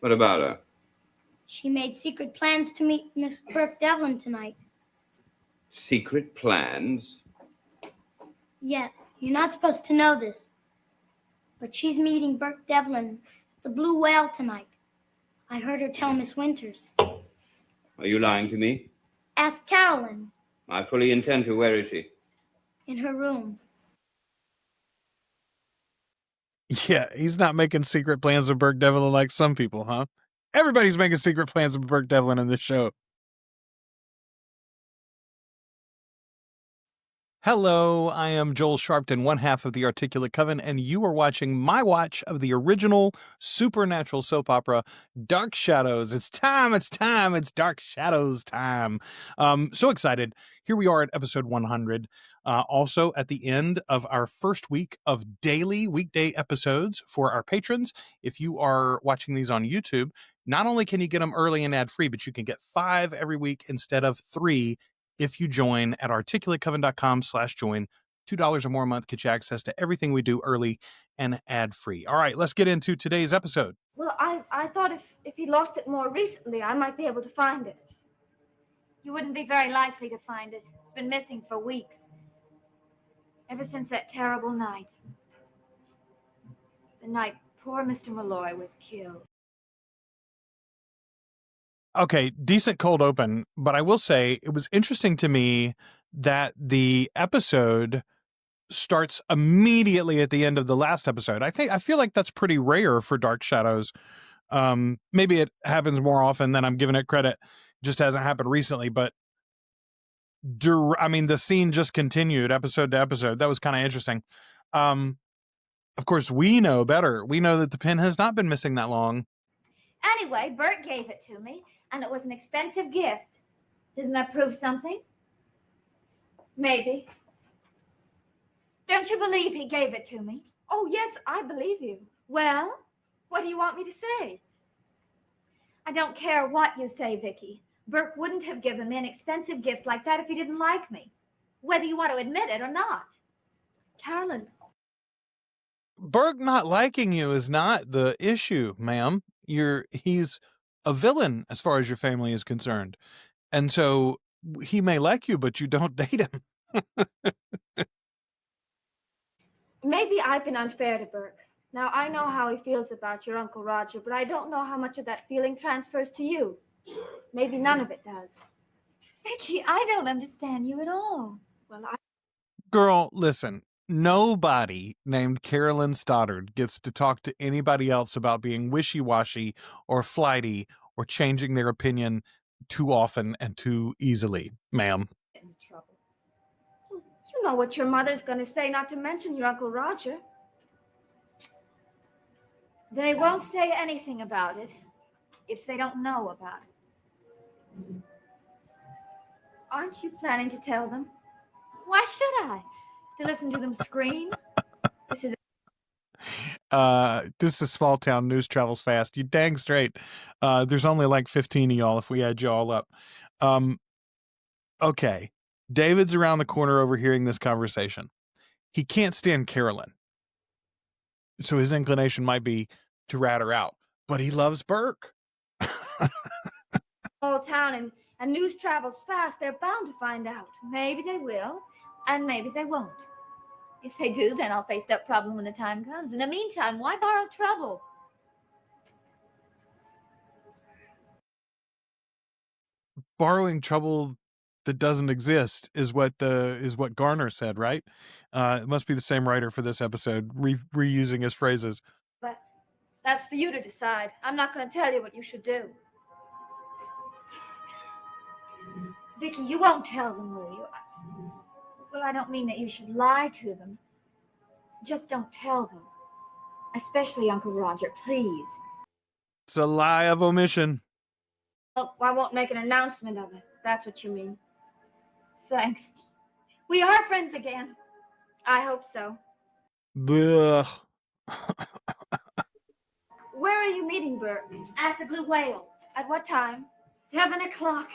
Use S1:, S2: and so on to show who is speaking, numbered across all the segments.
S1: What about her?
S2: She made secret plans to meet Miss Burke Devlin tonight.
S1: Secret plans?
S2: Yes, you're not supposed to know this. But she's meeting Burke Devlin at the Blue Whale tonight. I heard her tell Miss Winters.
S1: Are you lying to me?
S2: Ask Carolyn.
S1: I fully intend to. Where is she?
S2: In her room.
S3: Yeah, he's not making secret plans with Burke Devlin like some people, huh? Everybody's making secret plans with Burke Devlin in this show. Hello, I am Joel Sharpton, one half of the Articulate Coven, and you are watching my watch of the original supernatural soap opera, Dark Shadows. It's Dark Shadows time. So excited. Here we are at episode 100. Also at the end of our first week of daily weekday episodes for our patrons. If you are watching these on YouTube, not only can you get them early and ad-free, but you can get 5 every week instead of 3 if you join at articulatecoven.com/join. $2 or more a month gets you access to everything we do early and ad-free. All right, let's get into today's episode.
S4: Well, I thought if he lost it more recently, I might be able to find it.
S5: You wouldn't be very likely to find it. It's been missing for weeks. Ever since that terrible night. The night poor Mr. Malloy was killed.
S3: Okay, decent cold open, but I will say it was interesting to me that the episode starts immediately at the end of the last episode. I feel like that's pretty rare for Dark Shadows. Maybe it happens more often than I'm giving it credit. Just hasn't happened recently, but the scene just continued episode to episode. That was kind of interesting. Of course, we know better. We know that the pin has not been missing that long.
S5: Anyway, Bert gave it to me, and it was an expensive gift. Doesn't that prove something?
S4: Maybe.
S5: Don't you believe he gave it to me?
S4: Oh, yes, I believe you.
S5: Well,
S4: What do you want me to say?
S5: I don't care what you say, Vicky. Burke wouldn't have given me an expensive gift like that if he didn't like me, whether you want to admit it or not.
S4: Carolyn.
S3: Burke not liking you is not the issue, ma'am. He's a villain as far as your family is concerned. And so he may like you, but you don't date him.
S4: Maybe I've been unfair to Burke. Now, I know how he feels about your Uncle Roger, but I don't know how much of that feeling transfers to you. Maybe none of it does.
S5: Vicky, I don't understand you at all.
S4: Well,
S3: Girl, listen. Nobody named Carolyn Stoddard gets to talk to anybody else about being wishy-washy or flighty or changing their opinion too often and too easily, ma'am.
S4: in trouble. You know what your mother's going to say, not to mention your Uncle Roger.
S5: They won't say anything about it if they don't know about it.
S4: Aren't you planning to tell them?
S5: Why should I? To listen to them scream?
S3: This is small town news travels fast. You dang straight. There's only like 15 of y'all if we add you all up. Okay. David's around the corner overhearing this conversation. He can't stand Carolyn. So his inclination might be to rat her out, but he loves Burke.
S4: Whole town and news travels fast. They're bound to find out.
S5: Maybe they will, and maybe they won't. If they do, then I'll face that problem when the time comes. In the meantime, why borrow trouble?
S3: Borrowing trouble that doesn't exist is what Garner said, right? It must be the same writer for this episode, reusing his phrases.
S4: But that's for you to decide. I'm not going to tell you what you should do.
S5: Vicky, you won't tell them, will you? Well, I don't mean that you should lie to them. Just don't tell them. Especially Uncle Roger, please.
S3: It's a lie of omission.
S4: Well, I won't make an announcement of it. That's what you mean.
S5: Thanks. We are friends again.
S4: I hope so.
S3: Blech.
S4: Where are you meeting Burke?
S5: At the Blue Whale.
S4: At what time?
S5: 7 o'clock.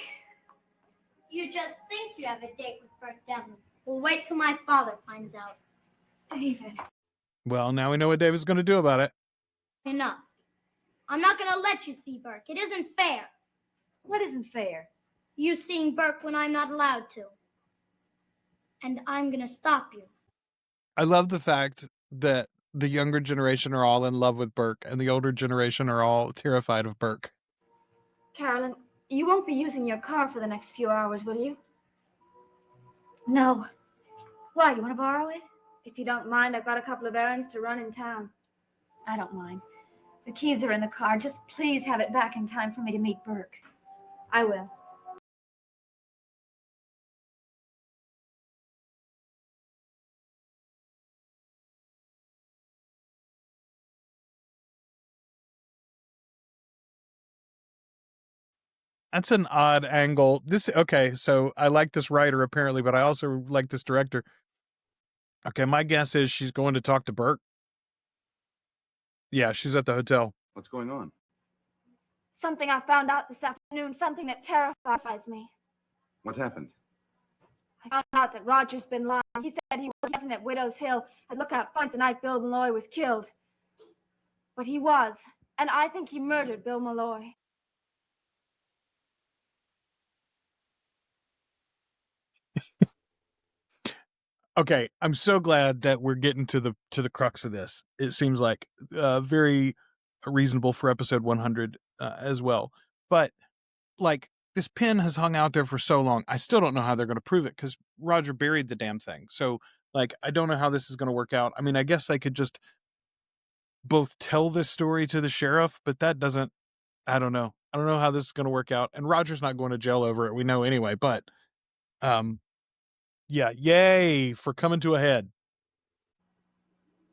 S2: You just think you have a date with Burke Devlin. We'll wait till my father finds out.
S5: David.
S3: Well, now we know what David's going to do about it.
S2: Enough. I'm not going to let you see Burke. It isn't fair.
S5: What isn't fair?
S2: You seeing Burke when I'm not allowed to. And I'm going to stop you.
S3: I love the fact that the younger generation are all in love with Burke and the older generation are all terrified of Burke.
S4: Carolyn, you won't be using your car for the next few hours, will you?
S5: No. Why, you want to borrow it?
S4: If you don't mind, I've got a couple of errands to run in town.
S5: I don't mind. The keys are in the car. Just please have it back in time for me to meet Burke.
S4: I will.
S3: That's an odd angle. Okay, so I like this writer apparently, but I also like this director. Okay, my guess is she's going to talk to Burke. Yeah, she's at the hotel.
S6: What's going on?
S4: Something I found out this afternoon, something that terrifies me.
S6: What happened?
S4: I found out that Roger's been lying. He said he wasn't at Widow's Hill at Lookout Point the night Bill Malloy was killed. But he was, and I think he murdered Bill Malloy.
S3: Okay, I'm so glad that we're getting to the crux of this. It seems like very reasonable for episode 100 as well. But like this pin has hung out there for so long. I still don't know how they're going to prove it because Roger buried the damn thing. So like I don't know how this is going to work out. I mean, I guess they could just both tell this story to the sheriff, but that doesn't. I don't know. I don't know how this is going to work out. And Roger's not going to jail over it. We know anyway. But yeah, yay for coming to a head.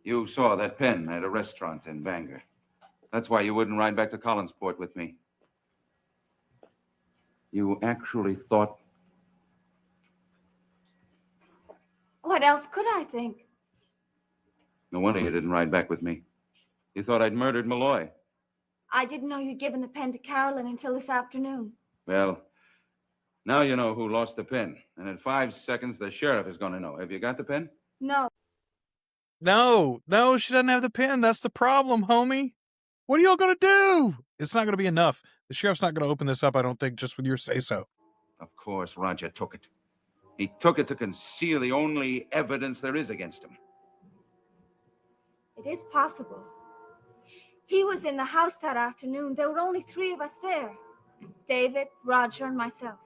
S6: You saw that pen at a restaurant in Bangor. That's why you wouldn't ride back to Collinsport with me. You actually thought...
S4: What else could I think?
S6: No wonder you didn't ride back with me. You thought I'd murdered Malloy.
S4: I didn't know you'd given the pen to Carolyn until this afternoon.
S6: Well, now you know who lost the pen. And in 5 seconds, the sheriff is going to know. Have you got the pen?
S4: No.
S3: No, she doesn't have the pen. That's the problem, homie. What are y'all going to do? It's not going to be enough. The sheriff's not going to open this up, I don't think, just with your say-so.
S6: Of course, Roger took it. He took it to conceal the only evidence there is against him.
S4: It is possible. He was in the house that afternoon. There were only 3 of us there. David, Roger, and myself.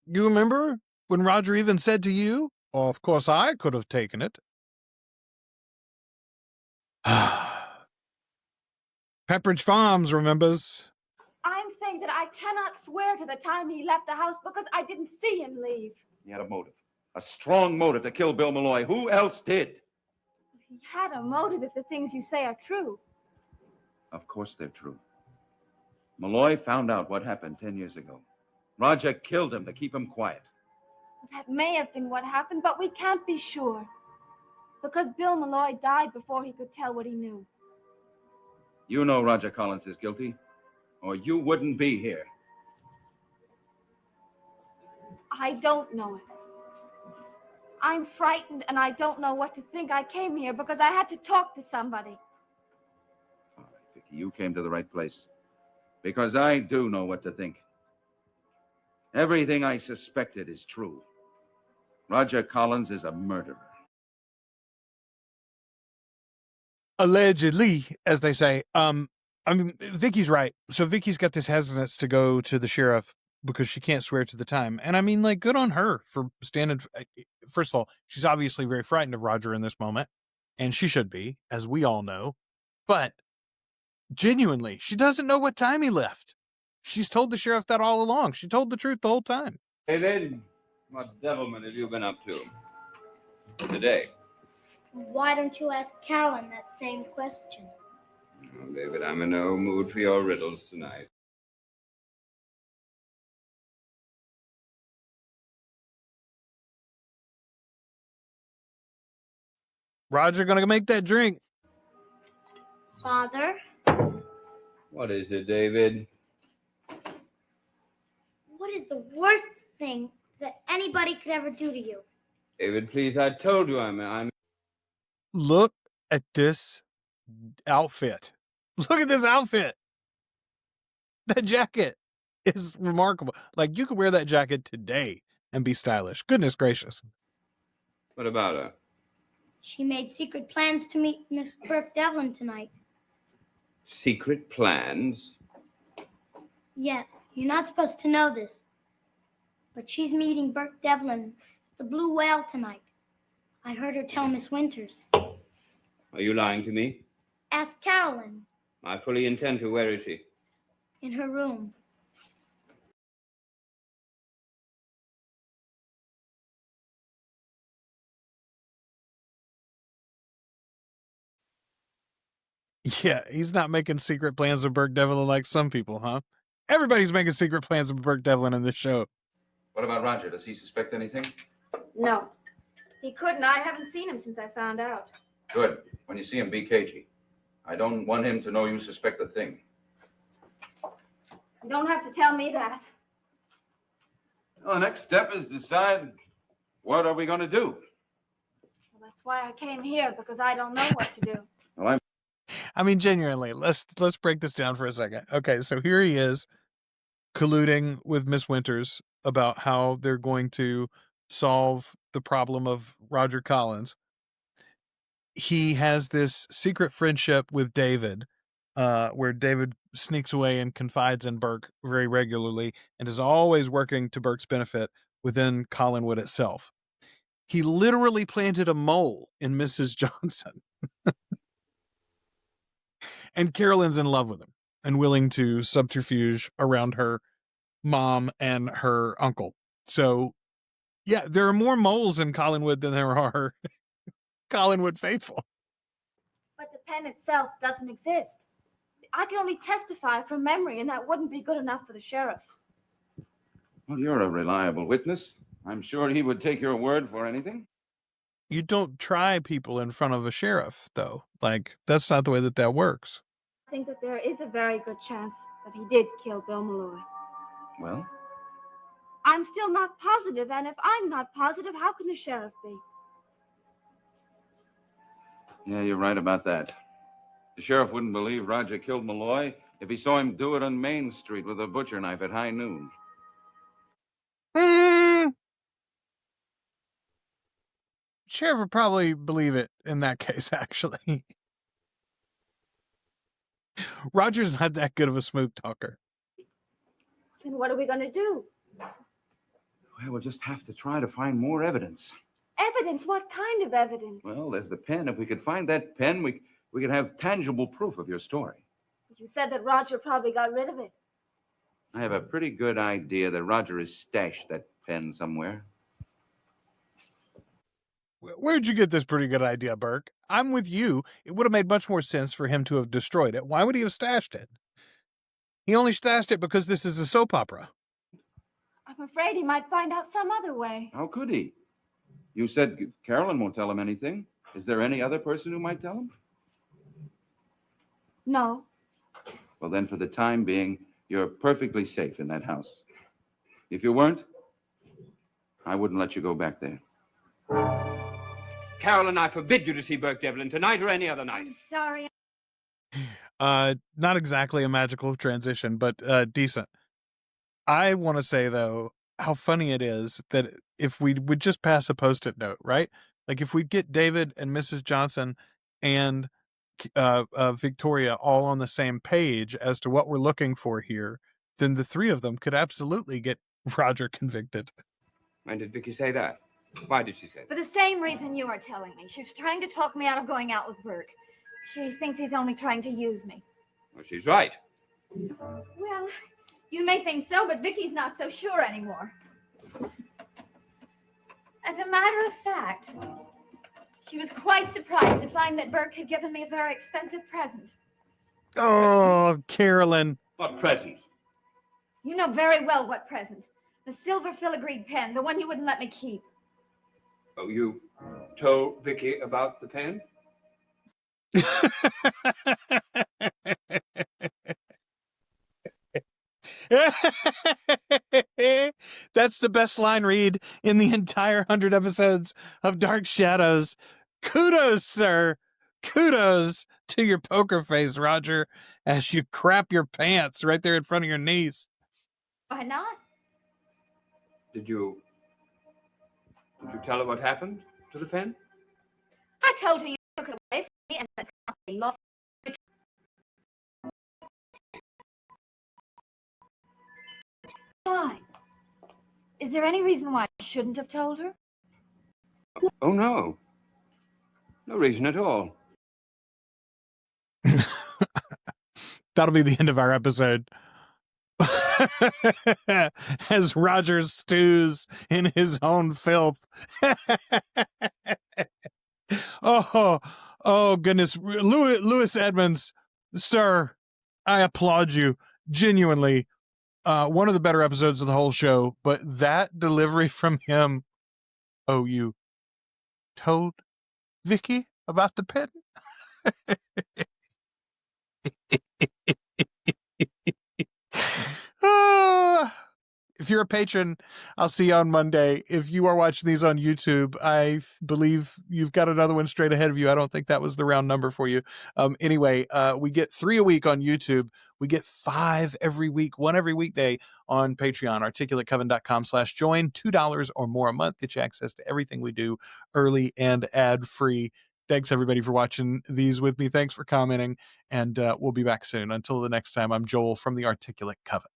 S3: You remember when Roger even said to you, "Oh, of course I could have taken it." Pepperidge Farms remembers.
S4: I'm saying that I cannot swear to the time he left the house because I didn't see him leave.
S6: He had a motive. A strong motive to kill Bill Malloy. Who else did?
S4: He had a motive if the things you say are true.
S6: Of course they're true. Malloy found out what happened 10 years ago. Roger killed him to keep him quiet.
S4: That may have been what happened, but we can't be sure. Because Bill Malloy died before he could tell what he knew.
S6: You know Roger Collins is guilty, or you wouldn't be here.
S4: I don't know it. I'm frightened and I don't know what to think. I came here because I had to talk to somebody.
S6: All right, Vicky, you came to the right place. Because I do know what to think. Everything I suspected is true. Roger Collins is a murderer.
S3: Allegedly, as they say. I mean, Vicky's right. So Vicky's got this hesitance to go to the sheriff because she can't swear to the time. And I mean, like, good on her for standing. First of all, she's obviously very frightened of Roger in this moment. And she should be, as we all know. But genuinely, she doesn't know what time he left. She's told the sheriff that all along. She told the truth the whole time.
S1: David, what devilment have you been up to today?
S2: Why don't you ask Carolyn that same question?
S1: Oh, David, I'm in no mood for your riddles tonight.
S3: Roger gonna make that drink.
S2: Father?
S1: What is it, David?
S2: What is the worst thing that anybody could ever do to you?
S1: David, please, I told you I'm...
S3: Look at this outfit. Look at this outfit. That jacket is remarkable. Like, you could wear that jacket today and be stylish. Goodness gracious.
S1: What about her?
S2: She made secret plans to meet Miss Burke Devlin tonight.
S1: Secret plans?
S2: Yes, you're not supposed to know this. But she's meeting Burke Devlin, the Blue Whale, tonight. I heard her tell Miss Winters.
S1: Are you lying to me?
S2: Ask Carolyn.
S1: I fully intend to. Where is she?
S2: In her room.
S3: Yeah, he's not making secret plans with Burke Devlin like some people, huh? Everybody's making secret plans with Burke Devlin in this show.
S6: What about Roger? Does he suspect anything?
S4: No. He couldn't. I haven't seen him since I found out.
S6: Good. When you see him, be cagey. I don't want him to know you suspect a thing.
S4: You don't have to tell me that.
S6: Well, the next step is decide what are we going to do.
S4: Well, that's why I came here, because I don't know what to do.
S6: Well,
S3: I mean, genuinely, let's break this down for a second. Okay, so here he is colluding with Miss Winters about how they're going to solve the problem of Roger Collins. He has this secret friendship with David, where David sneaks away and confides in Burke very regularly and is always working to Burke's benefit within Collinwood itself. He literally planted a mole in Mrs. Johnson. And Carolyn's in love with him and willing to subterfuge around her mom and her uncle. So, yeah, there are more moles in Collinwood than there are Collinwood faithful.
S4: But the pen itself doesn't exist. I can only testify from memory, and that wouldn't be good enough for the sheriff.
S6: well, you're a reliable witness. I'm sure he would take your word for anything.
S3: You don't try people in front of a sheriff, though. Like, that's not the way that works.
S4: I think that there is a very good chance that he did kill Bill Malloy.
S6: Well,
S4: I'm still not positive, and if I'm not positive, how can the sheriff be?
S6: yeah, you're right about that. The sheriff wouldn't believe Roger killed Malloy if he saw him do it on Main Street with a butcher knife at high noon.
S3: Sheriff would probably believe it in that case, actually. Roger's not that good of a smooth talker.
S4: Then what are we going to do?
S6: Well, we'll just have to try to find more evidence.
S4: Evidence? What kind of evidence?
S6: Well, there's the pen. If we could find that pen, we could have tangible proof of your story.
S4: But you said that Roger probably got rid of it.
S6: I have a pretty good idea that Roger has stashed that pen somewhere.
S3: Where'd you get this pretty good idea, Burke? I'm with you. It would have made much more sense for him to have destroyed it. Why would he have stashed it? He only stashed it because this is a soap opera.
S4: I'm afraid he might find out some other way.
S6: How could he? You said Carolyn won't tell him anything. Is there any other person who might tell him?
S4: No.
S6: Well, then, for the time being, you're perfectly safe in that house. If you weren't, I wouldn't let you go back there.
S1: Carolyn, I forbid you to see Burke Devlin tonight or any other night.
S5: I'm sorry.
S3: Not exactly a magical transition, but decent. I want to say, though, how funny it is that if we would just pass a Post-it note, right? Like if we get David and Mrs. Johnson and Victoria all on the same page as to what we're looking for here, then the three of them could absolutely get Roger convicted.
S1: When did Vicky say that? Why did she say that?
S5: For the same reason you are telling me. She was trying to talk me out of going out with Burke. She thinks he's only trying to use me.
S1: Well, she's right.
S5: Well, you may think so, but Vicky's not so sure anymore. As a matter of fact, she was quite surprised to find that Burke had given me a very expensive present.
S3: Oh, Carolyn.
S1: What present?
S5: You know very well what present. The silver filigreed pen, the one you wouldn't let me keep.
S1: Oh, you told Vicky about the pen?
S3: That's the best line read in the entire 100 episodes of Dark Shadows. Kudos, sir. Kudos to your poker face, Roger, as you crap your pants right there in front of your niece.
S5: Why not?
S1: Did you tell her what happened to the pen?
S5: I told her you took it away from me and that I lost it. Why? Is there any reason why I shouldn't have told her?
S1: Oh, no. No reason at all.
S3: That'll be the end of our episode. As Roger stews in his own filth. Oh goodness. Louis Edmonds, sir, I applaud you genuinely. One of the better episodes of the whole show, but that delivery from him. Oh, you told Vicky about the pen? If you're a patron, I'll see you on Monday. If you are watching these on YouTube, I believe you've got another one straight ahead of you. I don't think that was the round number for you. Anyway, we get 3 a week on YouTube. We get 5 every week, 1 every weekday on Patreon, articulatecoven.com/join. $2 or more a month gets you access to everything we do early and ad-free. Thanks, everybody, for watching these with me. Thanks for commenting, and we'll be back soon. Until the next time, I'm Joel from the Articulate Coven.